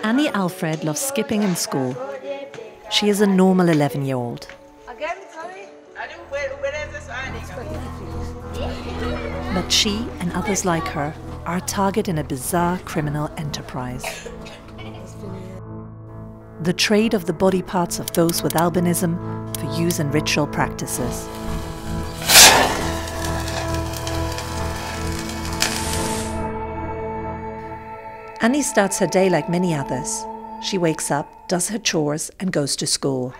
Annie Alfred loves skipping in school. She is a normal 11-year-old. But she and others like her are a target in a bizarre criminal enterprise. The trade of the body parts of those with albinism for use in ritual practices. Annie starts her day like many others. She wakes up, does her chores, and goes to school.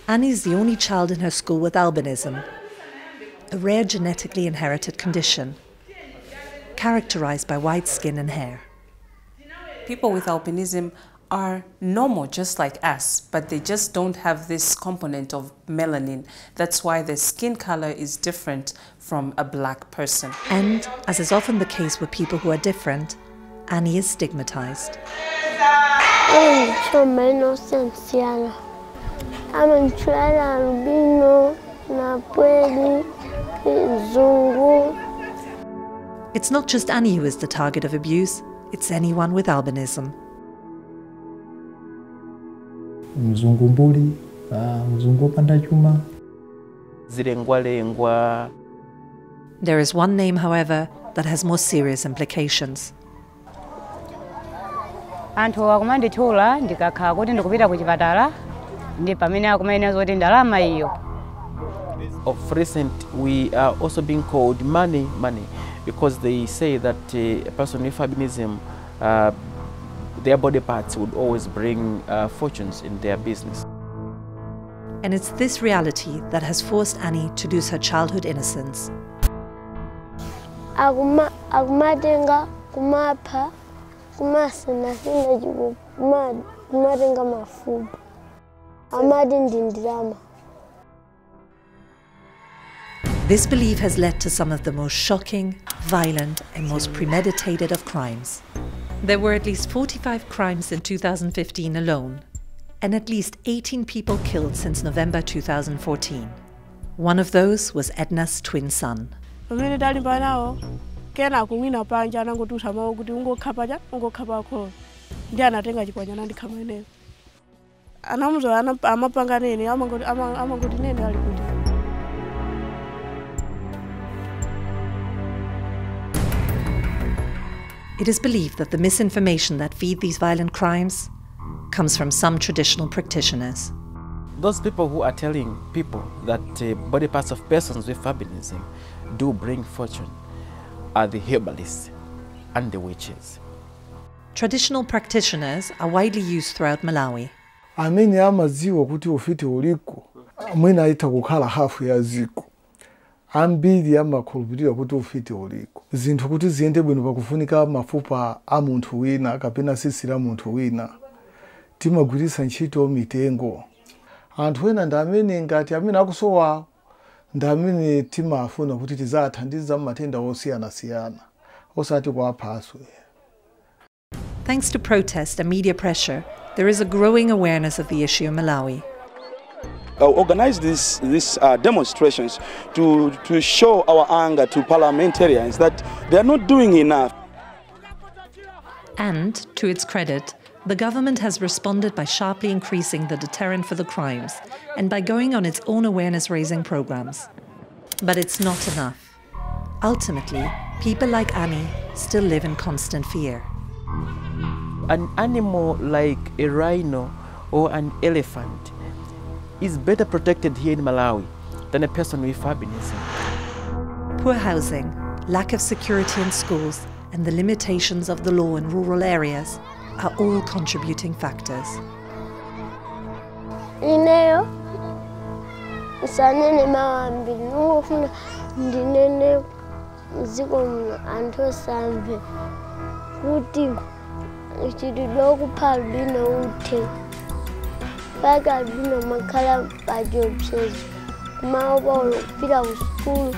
Annie is the only child in her school with albinism, a rare genetically inherited condition, characterized by white skin and hair. People with albinism are normal, just like us, but they just don't have this component of melanin. That's why their skin color is different from a black person. And, as is often the case with people who are different, Annie is stigmatized. It's not just Annie who is the target of abuse, it's anyone with albinism. There is one name, however, that has more serious implications. Of recent, we are also being called money, because they say that a person with albinism, their body parts would always bring fortunes in their business. And it's this reality that has forced Annie to lose her childhood innocence. This belief has led to some of the most shocking, violent, and most premeditated of crimes. There were at least 45 crimes in 2015 alone, and at least 18 people killed since November 2014. One of those was Edna's twin son. It is believed that the misinformation that feed these violent crimes comes from some traditional practitioners. Those people who are telling people that body parts of persons with albinism do bring fortune are the herbalists and the witches. Traditional practitioners are widely used throughout Malawi. Amene amaziwa kuti ufiti uliko, mwina aita kukhala hafu ya ziko. Ambiri amakhulupirira kuti ufiti uliko. Zinthu kuti ziyende bwino pakufunika mafupa a munthu wina kapena sisi la munthu wina. Timagwirisa ntchito mitengo. Anthu ena ndi amene ngati amene akusowa ndi amene timafuna kuti tizathandiza matenda osiyana-siyana osati kuwaphaswe. Thanks to protest and media pressure, there is a growing awareness of the issue in Malawi. Organize these demonstrations to show our anger to parliamentarians that they are not doing enough. And, to its credit, the government has responded by sharply increasing the deterrent for the crimes and by going on its own awareness-raising programs. But it's not enough. Ultimately, people like Annie still live in constant fear. An animal like a rhino or an elephant is better protected here in Malawi than a person with albinism. Poor housing, lack of security in schools, and the limitations of the law in rural areas are all contributing factors. School